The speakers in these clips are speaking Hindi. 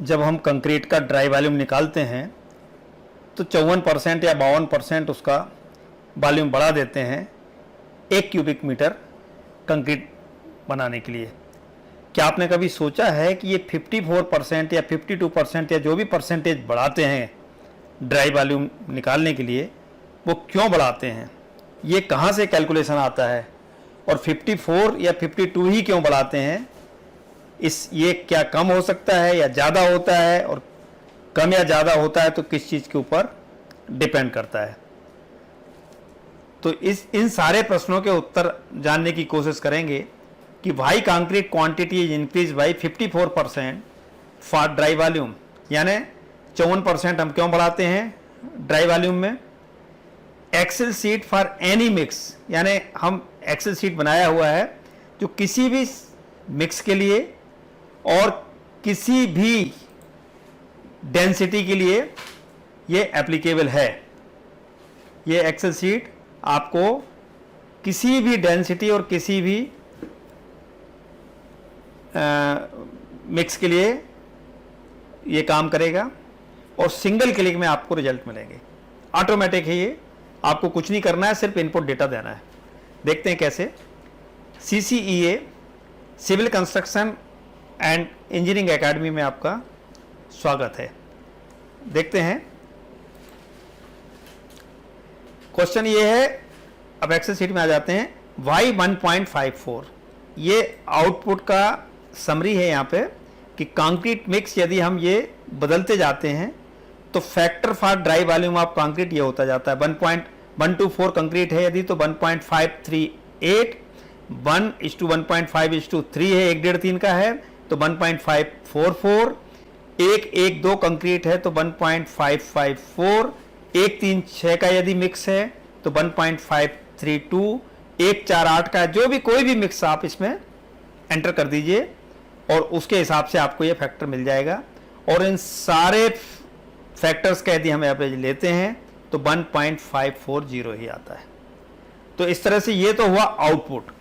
जब हम कंक्रीट का ड्राई वॉल्यूम निकालते हैं तो 54% या 52% उसका वॉल्यूम बढ़ा देते हैं 1 क्यूबिक मीटर कंक्रीट बनाने के लिए। क्या आपने कभी सोचा है कि ये 54% या 52% या जो भी परसेंटेज बढ़ाते हैं ड्राई वॉल्यूम निकालने के लिए, वो क्यों बढ़ाते हैं? ये कहाँ से कैलकुलेशन आता है? और 54 या 52 ही क्यों बढ़ाते हैं? ये क्या कम हो सकता है या ज़्यादा होता है, और कम या ज़्यादा होता है तो किस चीज़ के ऊपर डिपेंड करता है? तो इन सारे प्रश्नों के उत्तर जानने की कोशिश करेंगे कि why concrete quantity is increase by 54% for dry volume, यानी 54% हम क्यों बढ़ाते हैं ड्राई वॉल्यूम में। Excel sheet for any mix, यानी हम एक्सेल सीट बनाया हुआ है जो किसी भी मिक्स के लिए और किसी भी डेंसिटी के लिए ये एप्लीकेबल है। ये एक्सेल सीट आपको किसी भी डेंसिटी और किसी भी मिक्स के लिए ये काम करेगा, और सिंगल क्लिक में आपको रिजल्ट मिलेंगे। ऑटोमेटिक है ये, आपको कुछ नहीं करना है, सिर्फ इनपुट डेटा देना है। देखते हैं कैसे। CCEA civil construction and engineering academy में आपका स्वागत है। देखते हैं क्वेश्चन ये है। अब एक्सेल सीट में आ जाते हैं। y 1.54 ये आउटपुट का समरी है यहाँ पे कि कंक्रीट मिक्स यदि हम ये बदलते जाते हैं तो factor for dry volume of concrete ये होता जाता है। 1.124 कंक्रीट है यदि तो 1.538, 1:1.5:3 है, 1.5-3 का है तो 1.544, 1:1:2 कंक्रीट है तो 1.554, 1:3:6 का यदि मिक्स है तो 1.532, 1:4:8 का, जो भी कोई भी मिक्स आप इसमें एंटर कर दीजिए और उसके हिसाब से आपको ये फैक्टर मिल जाएगा। और इन सारे फैक्टर्स का यदि हम एवरेज लेते हैं तो 1.540 ही आता है। तो इस तरह से ये तो हुआ आउटपुट।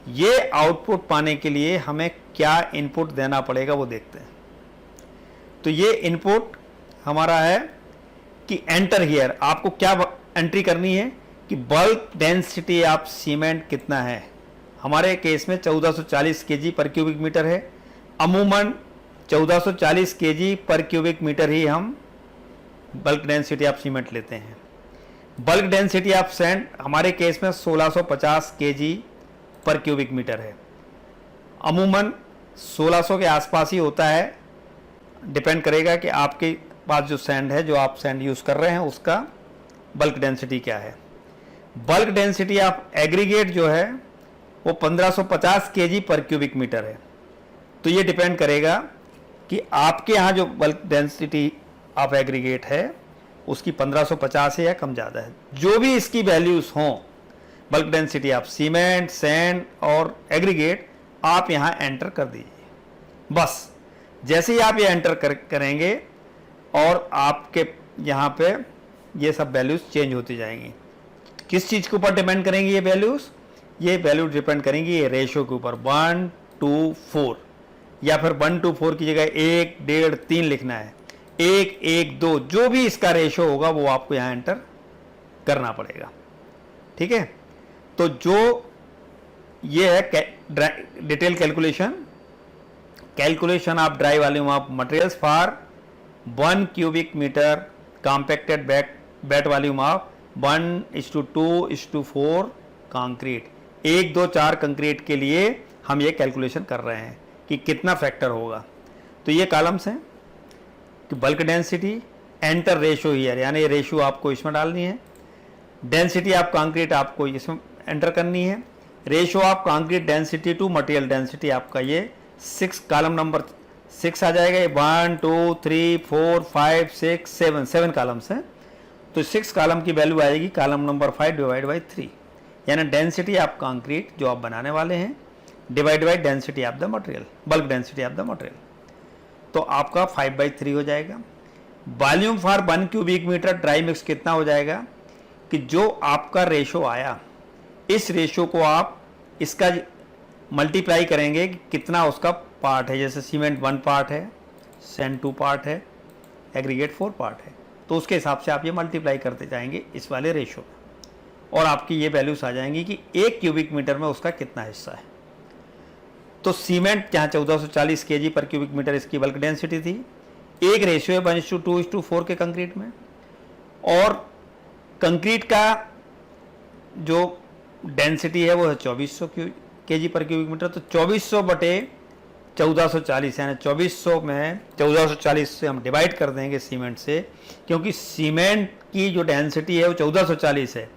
ये आउटपुट पाने के लिए हमें क्या इनपुट देना पड़ेगा वो देखते हैं। तो ये इनपुट हमारा है कि एंटर हियर, आपको क्या एंट्री करनी है कि बल्क डेंसिटी ऑफ सीमेंट कितना है। हमारे केस में 1440 kg पर क्यूबिक मीटर है। अमूमन 1440 kg पर क्यूबिक मीटर ही हम बल्क डेंसिटी ऑफ सीमेंट लेते हैं। बल्क डेंसिटी ऑफ सैंड हमारे केस में 1650 kg पर क्यूबिक मीटर है। अमूमन 1600 के आसपास ही होता है, डिपेंड करेगा कि आपके पास जो सैंड है, जो आप सैंड यूज़ कर रहे हैं, उसका बल्क डेंसिटी क्या है। बल्क डेंसिटी ऑफ एग्रीगेट जो है वो 1550 kg पर क्यूबिक मीटर है। तो ये डिपेंड करेगा कि आपके यहाँ जो बल्क डेंसिटी ऑफ एग्रीगेट है उसकी 1550 है या कम ज़्यादा है। जो भी इसकी वैल्यूज़ हों, bulk density of cement, sand और एग्रीगेट, आप यहाँ एंटर कर दीजिए। बस जैसे ही आप ये एंटर करेंगे और आपके यहाँ पे ये सब वैल्यूज़ चेंज होती जाएंगी। किस चीज़ के ऊपर डिपेंड करेंगी ये वैल्यूज़? ये वैल्यू डिपेंड करेंगी ये रेशो के ऊपर, 1:4, या फिर 1:4 की जगह 1, 1.5, 3 लिखना है, 1, 1, 2, जो भी इसका रेशो होगा वो आपको यहाँ एंटर करना पड़ेगा। ठीक है, तो जो ये है detail calculation of dry volume of materials for 1 cubic meter compacted bed volume of 1:2:4 concrete. 1, 2, 4 concrete के लिए हम ये कैलकुलेशन कर रहे हैं कि कितना फैक्टर होगा। तो ये कॉलम्स हैं कि bulk density, enter ratio here, यानी ये रेशो आपको इसमें डालनी है। डेंसिटी ऑफ कंक्रीट आपको इसमें एंटर करनी है। Ratio of concrete density to material density आपका ये 6, कॉलम नंबर 6 आ जाएगा। ये 1, 2, 3, 4, 5, 6, 7 कॉलम्स हैं। तो 6 कॉलम की वैल्यू आएगी कॉलम नंबर 5 डिवाइड बाई 3, यानी डेंसिटी ऑफ कंक्रीट जो आप बनाने वाले हैं divide by density of the material, bulk density of the material. तो आपका 5/3 हो जाएगा। Volume for 1 cubic meter dry mix कितना हो जाएगा कि जो आपका रेशो आया, इस रेशो को आप इसका मल्टीप्लाई करेंगे कि कितना उसका पार्ट है। जैसे सीमेंट 1 पार्ट है सैंड 2 पार्ट है, एग्रीगेट 4 पार्ट है। तो उसके हिसाब से आप ये मल्टीप्लाई करते जाएंगे इस वाले रेशो में, और आपकी ये वैल्यूज आ जाएंगी कि 1 क्यूबिक मीटर में उसका कितना हिस्सा है। तो सीमेंट जहाँ 1440 kg पर क्यूबिक मीटर इसकी बल्क डेंसिटी थी, एक रेशियो है 1:2:4 के कंक्रीट में, और कंक्रीट का जो डेंसिटी है वो है 2400 kg पर क्यूबिक मीटर। तो 2400 बटे 1440 यानी 2400 में 1440 से हम डिवाइड कर देंगे सीमेंट से, क्योंकि सीमेंट की जो डेंसिटी है वो 1440 है।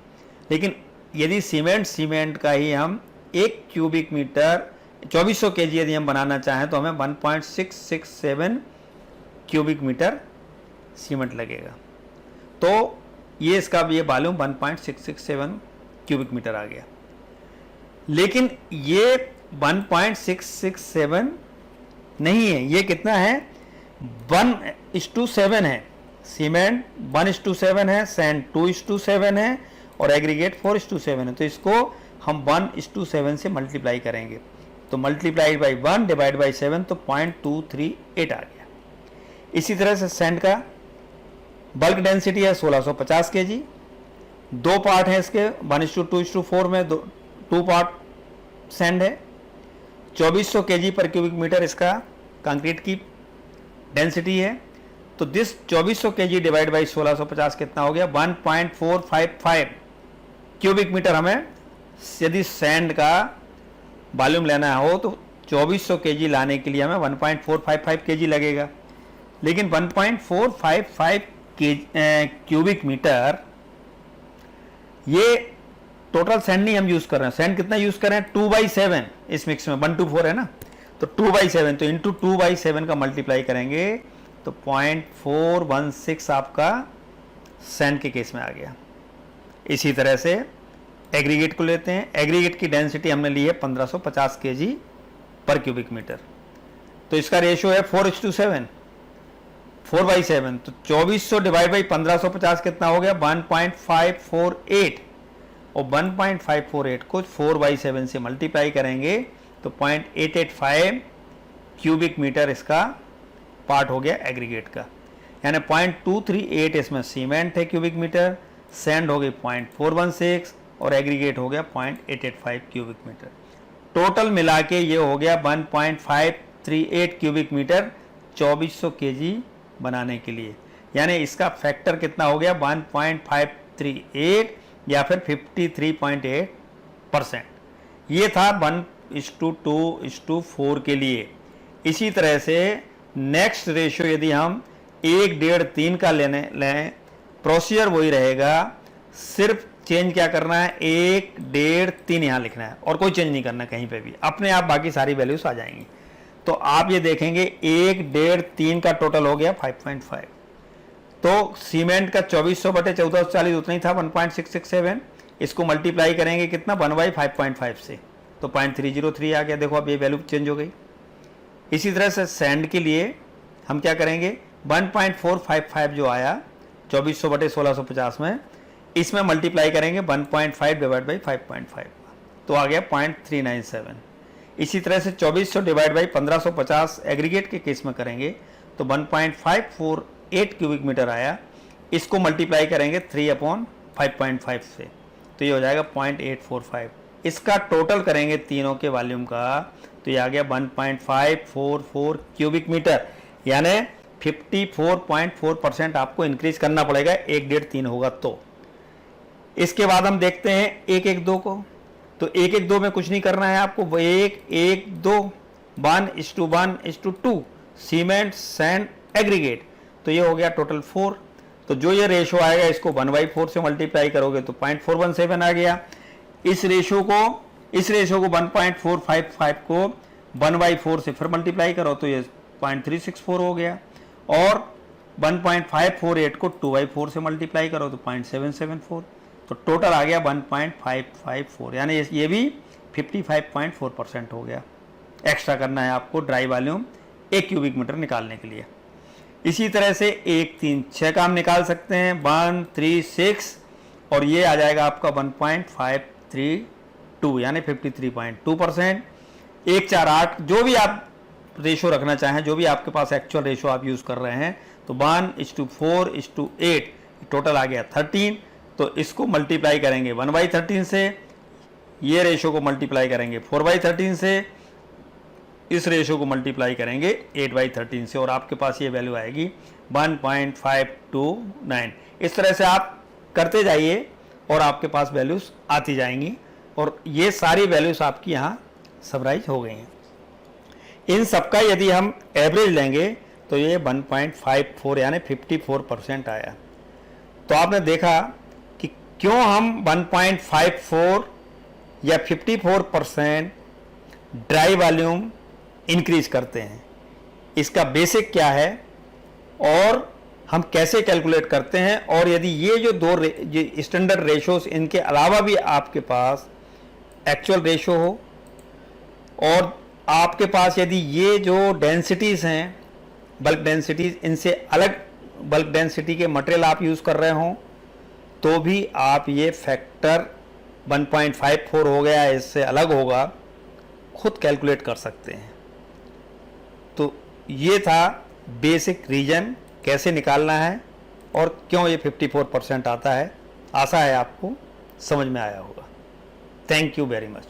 लेकिन यदि सीमेंट का ही हम 1 क्यूबिक मीटर 2400 kg यदि हम बनाना चाहें तो हमें 1.667 क्यूबिक मीटर सीमेंट लगेगा। तो ये इसका ये वॉल्यूम 1.667 क्यूबिक मीटर आ गया। लेकिन ये 1.667 नहीं है, ये कितना है, 1:7 है। सीमेंट 1:7 है, सैंड 2:7 है, और एग्रीगेट 4:7 है। तो इसको हम 1:7 से मल्टीप्लाई करेंगे, तो मल्टीप्लाई बाई 1 डिवाइड बाई 7, तो 0.238 आ गया। इसी तरह से सैंड का बल्क डेंसिटी है 1650 kg, 2 पार्ट है इसके, 1:2:4 में 2 पार्ट सैंड है, 2400 kg पर क्यूबिक मीटर इसका कंक्रीट की डेंसिटी है। तो दिस 2400 kg डिवाइड बाई 1650 कितना हो गया, 1.455 क्यूबिक मीटर। हमें यदि सैंड का वॉल्यूम लेना हो तो 2400 kg लाने के लिए हमें 1.455 kg लगेगा। लेकिन 1.455 क्यूबिक मीटर ये टोटल सैंड नहीं हम यूज कर रहे हैं। सैंड कितना यूज कर रहे हैं, 2/7 इस मिक्स में, 1:4 है ना, तो 2/7, तो इंटू 2/7 का मल्टीप्लाई करेंगे तो 0.416 आपका सैंड के केस में आ गया। इसी तरह से एग्रीगेट को लेते हैं। एग्रीगेट की डेंसिटी हमने ली है 1550 kg पर क्यूबिक मीटर, तो इसका रेशियो है 4:7, 4/7। तो 2400 डिवाइड बाई 1550 कितना हो गया, 1.548, और 1.548 को 4/7 से मल्टीप्लाई करेंगे तो 0.885 क्यूबिक मीटर इसका पार्ट हो गया एग्रीगेट का। यानी 0.238 इसमें सीमेंट है क्यूबिक मीटर, सैंड हो गई 0.416, और एग्रीगेट हो गया 0.885 क्यूबिक मीटर। टोटल मिला के ये हो गया 1.538 क्यूबिक मीटर 2400 kg बनाने के लिए। यानी इसका फैक्टर कितना हो गया, 1.538 या फिर 53.8%। ये था 1:2:4 के लिए। इसी तरह से नेक्स्ट रेशियो यदि हम 1:1.5:3 का लें, प्रोसीजर वही रहेगा, सिर्फ चेंज क्या करना है, 1:1.5:3 यहाँ लिखना है, और कोई चेंज नहीं करना कहीं पे भी, अपने आप बाकी सारी वैल्यूज आ जाएंगी। तो आप ये देखेंगे 1:1.5:3 का टोटल हो गया 5.5। तो सीमेंट का 2400 बटे 1440 उतना ही था, 1.667। इसको मल्टीप्लाई करेंगे कितना, 1/5.5 से, तो 0.303 आ गया। देखो अब ये वैल्यू चेंज हो गई। इसी तरह से सैंड के लिए हम क्या करेंगे, 1.455 जो आया 2400 बटे 1650 में, इसमें मल्टीप्लाई करेंगे 1.5 डिवाइड बाई 5.5, तो आ गया 0.397। इसी तरह से 2400 डिवाइड बाई 1550 एग्रीगेट के केस में करेंगे तो 1.548 क्यूबिक मीटर आया। इसको मल्टीप्लाई करेंगे 3/5.5 से, तो ये हो जाएगा 0.845। इसका टोटल करेंगे तीनों के वॉल्यूम का, तो ये आ गया 1.544 क्यूबिक मीटर। यानी 54.4% आपको इंक्रीज करना पड़ेगा, 1:1.5:3 होगा तो। इसके बाद हम देखते हैं 1:1:2 को। तो 1:1:2 में कुछ नहीं करना है आपको, 1:1:2 1:1:2 सीमेंट सैंड एग्रीगेट, तो ये हो गया टोटल 4। तो जो ये रेशो आएगा इसको 1/4 से मल्टीप्लाई करोगे तो 0.417 आ गया। इस रेशो को 1.455 को 1/4 से फिर मल्टीप्लाई करो तो ये 0.364 हो गया, और 1.548 को 2/4 से मल्टीप्लाई करो तो 0.774, तो टोटल आ गया 1.554। यानी ये भी 55.4% हो गया। एक्स्ट्रा करना है आपको ड्राई वॉल्यूम 1 क्यूबिक मीटर निकालने के लिए। इसी तरह से 1, 3, 6 का हम निकाल सकते हैं, 1, 3, 6, और ये आ जाएगा आपका 1.532 यानी 53.2%। 1, 4, 8 जो भी आप रेशो रखना चाहें, जो भी आपके पास एक्चुअल रेशो आप यूज़ कर रहे हैं, तो 1:4:8 टोटल आ गया 13। तो इसको मल्टीप्लाई करेंगे 1/13 से, ये रेशो को मल्टीप्लाई करेंगे 4/13 से, इस रेशो को मल्टीप्लाई करेंगे 8/13 से, और आपके पास ये वैल्यू आएगी 1.529। इस तरह से आप करते जाइए और आपके पास वैल्यूज़ आती जाएंगी, और ये सारी वैल्यूज़ आपकी यहाँ समराइज हो गई हैं। इन सबका यदि हम एवरेज लेंगे तो ये 1.54 यानी 54% आया। तो आपने देखा कि क्यों हम 1.54 या 54% ड्राई वॉल्यूम इंक्रीज करते हैं, इसका बेसिक क्या है और हम कैसे कैलकुलेट करते हैं। और यदि ये जो दो स्टैंडर्ड रेशोस, इनके अलावा भी आपके पास एक्चुअल रेशो हो, और आपके पास यदि ये जो डेंसिटीज़ हैं, बल्क डेंसिटीज़, इनसे अलग बल्क डेंसिटी के मटेरियल आप यूज़ कर रहे हों, तो भी आप ये फैक्टर 1.54 हो गया, इससे अलग होगा, खुद कैलकुलेट कर सकते हैं। तो ये था बेसिक रीजन कैसे निकालना है और क्यों ये 54% आता है। आशा है आपको समझ में आया होगा। Thank you very much.